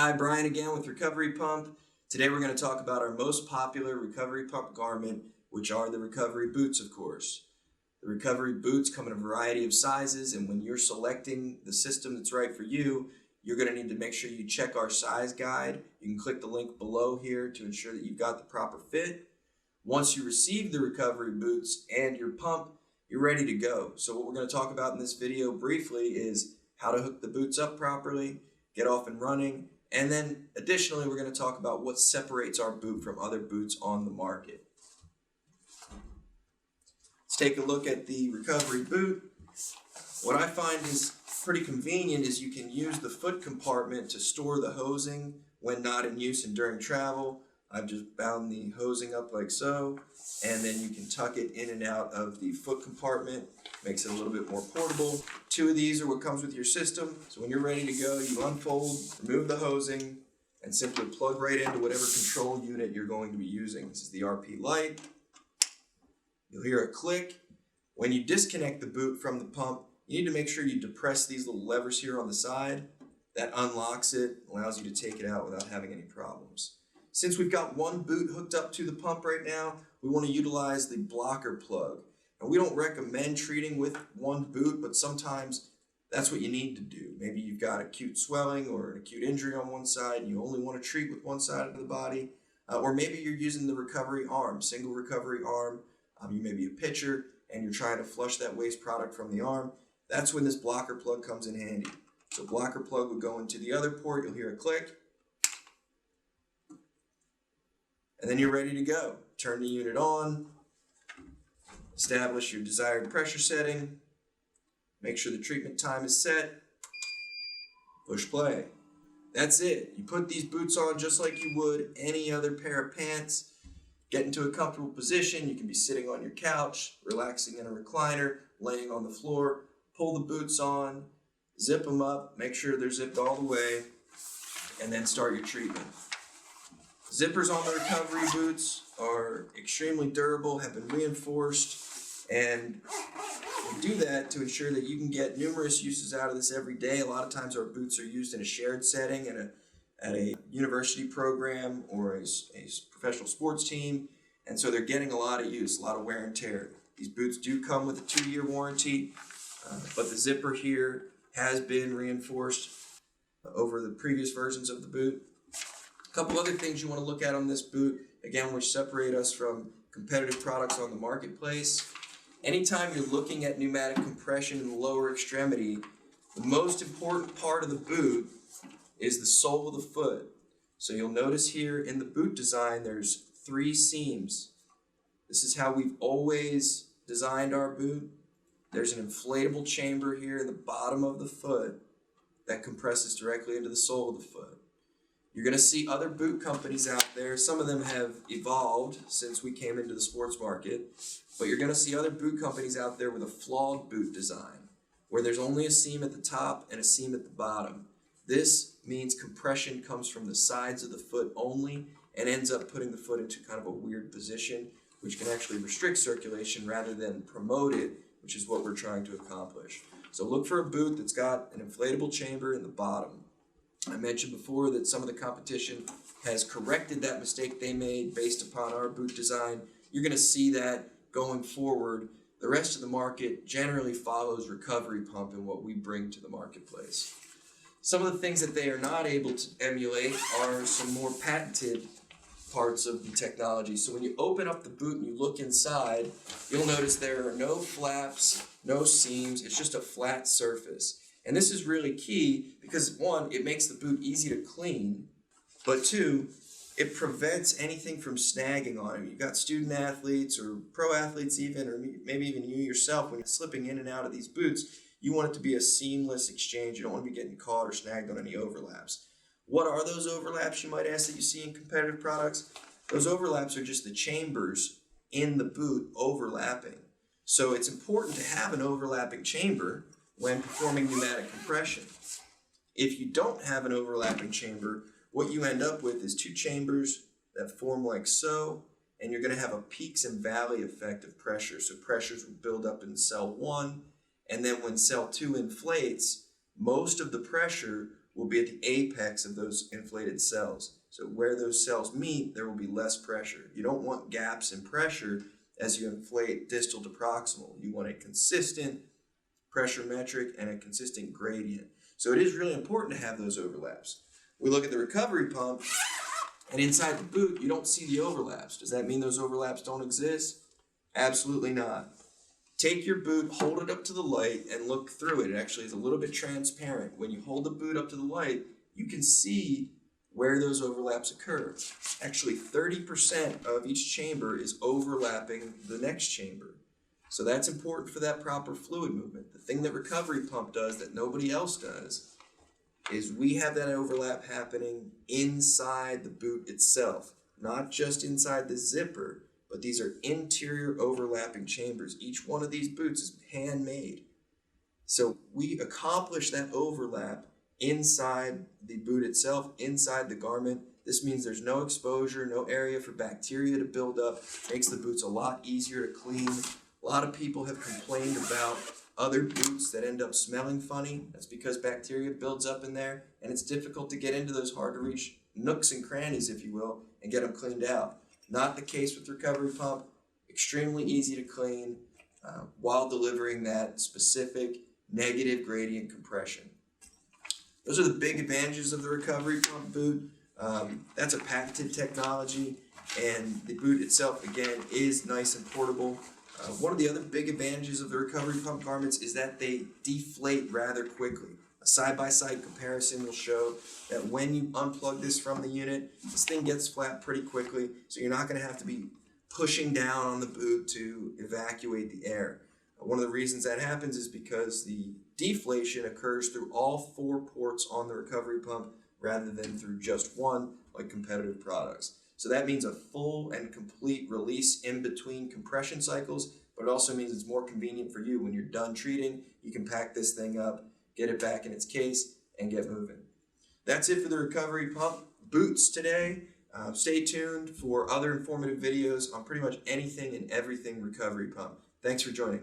Hi, Brian again with RecoveryPump. Today we're going to talk about our most popular RecoveryPump garment, which are the recovery boots, of course. The recovery boots come in a variety of sizes, and when you're selecting the system that's right for you, you're going to need to make sure you check our size guide. You can click the link below here to ensure that you've got the proper fit. Once you receive the recovery boots and your pump, you're ready to go. So what we're going to talk about in this video briefly is how to hook the boots up properly, get off and running, and then additionally we're going to talk about what separates our boot from other boots on the market. Let's take a look at the recovery boot. What I find is pretty convenient is you can use the foot compartment to store the hosing when not in use and during travel. I've just bound the hosing up like so, and then you can tuck it in and out of the foot compartment. Makes it a little bit more portable. Two of these are what comes with your system, so when you're ready to go, you unfold, remove the hosing, and simply plug right into whatever control unit you're going to be using. This is the RP Lite. You'll hear a click. When you disconnect the boot from the pump, you need to make sure you depress these little levers here on the side. That unlocks it, allows you to take it out without having any problems. Since we've got one boot hooked up to the pump right now, we want to utilize the blocker plug. And we don't recommend treating with one boot, but sometimes that's what you need to do. Maybe you've got acute swelling or an acute injury on one side, and you only want to treat with one side of the body. Or maybe you're using the recovery arm, single recovery arm. You may be a pitcher, and you're trying to flush that waste product from the arm. That's when this blocker plug comes in handy. So blocker plug would go into the other port. You'll hear a click. And then you're ready to go. Turn the unit on, establish your desired pressure setting, make sure the treatment time is set, push play. That's it. You put these boots on just like you would any other pair of pants, get into a comfortable position. You can be sitting on your couch, relaxing in a recliner, laying on the floor, pull the boots on, zip them up, make sure they're zipped all the way, and then start your treatment. Zippers on the recovery boots are extremely durable, have been reinforced, and we do that to ensure that you can get numerous uses out of this every day. A lot of times our boots are used in a shared setting at a university program or a professional sports team, and so they're getting a lot of use, a lot of wear and tear. These boots do come with a 2-year warranty, but the zipper here has been reinforced over the previous versions of the boot. A couple other things you want to look at on this boot, again, which separate us from competitive products on the marketplace. Anytime you're looking at pneumatic compression in the lower extremity, the most important part of the boot is the sole of the foot. So you'll notice here in the boot design there's 3 seams. This is how we've always designed our boot. There's an inflatable chamber here in the bottom of the foot that compresses directly into the sole of the foot. You're going to see other boot companies out there. Some of them have evolved since we came into the sports market, but you're going to see other boot companies out there with a flawed boot design, where there's only a seam at the top and a seam at the bottom. This means compression comes from the sides of the foot only and ends up putting the foot into kind of a weird position, which can actually restrict circulation rather than promote it, which is what we're trying to accomplish. So look for a boot that's got an inflatable chamber in the bottom. I mentioned before that some of the competition has corrected that mistake they made based upon our boot design. You're going to see that going forward. The rest of the market generally follows RecoveryPump and what we bring to the marketplace. Some of the things that they are not able to emulate are some more patented parts of the technology. So when you open up the boot and you look inside, you'll notice there are no flaps, no seams. It's just a flat surface. And this is really key because, 1, it makes the boot easy to clean, but 2, it prevents anything from snagging on it. You've got student athletes or pro athletes even, or maybe even you yourself, when you're slipping in and out of these boots, you want it to be a seamless exchange. You don't want to be getting caught or snagged on any overlaps. What are those overlaps, you might ask, that you see in competitive products? Those overlaps are just the chambers in the boot overlapping. So it's important to have an overlapping chamber when performing pneumatic compression. If you don't have an overlapping chamber, what you end up with is 2 chambers that form like so, and you're going to have a peaks and valley effect of pressure. So pressures will build up in cell 1, and then when cell 2 inflates, most of the pressure will be at the apex of those inflated cells. So where those cells meet, there will be less pressure. You don't want gaps in pressure as you inflate distal to proximal. You want a consistent pressure metric and a consistent gradient. So it is really important to have those overlaps. We look at the recovery pump, and inside the boot, you don't see the overlaps. Does that mean those overlaps don't exist? Absolutely not. Take your boot, hold it up to the light, and look through it. It actually is a little bit transparent. When you hold the boot up to the light, you can see where those overlaps occur. Actually, 30% of each chamber is overlapping the next chamber. So that's important for that proper fluid movement. The thing that recovery pump does that nobody else does is we have that overlap happening inside the boot itself, not just inside the zipper, but these are interior overlapping chambers. Each one of these boots is handmade. So we accomplish that overlap inside the boot itself, inside the garment. This means there's no exposure, no area for bacteria to build up. Makes the boots a lot easier to clean. A lot of people have complained about other boots that end up smelling funny. That's because bacteria builds up in there, and it's difficult to get into those hard to reach nooks and crannies, if you will, and get them cleaned out. Not the case with recovery pump. Extremely easy to clean while delivering that specific negative gradient compression. Those are the big advantages of the recovery pump boot. That's a patented technology, and the boot itself, again, is nice and portable. One of the other big advantages of the recovery pump garments is that they deflate rather quickly. A side-by-side comparison will show that when you unplug this from the unit, this thing gets flat pretty quickly, so you're not going to have to be pushing down on the boot to evacuate the air. One of the reasons that happens is because the deflation occurs through all 4 ports on the recovery pump rather than through just one like competitive products. So that means a full and complete release in between compression cycles, but it also means it's more convenient for you when you're done treating. You can pack this thing up, get it back in its case, and get moving. That's it for the recovery pump boots today. Stay tuned for other informative videos on pretty much anything and everything recovery pump. Thanks for joining.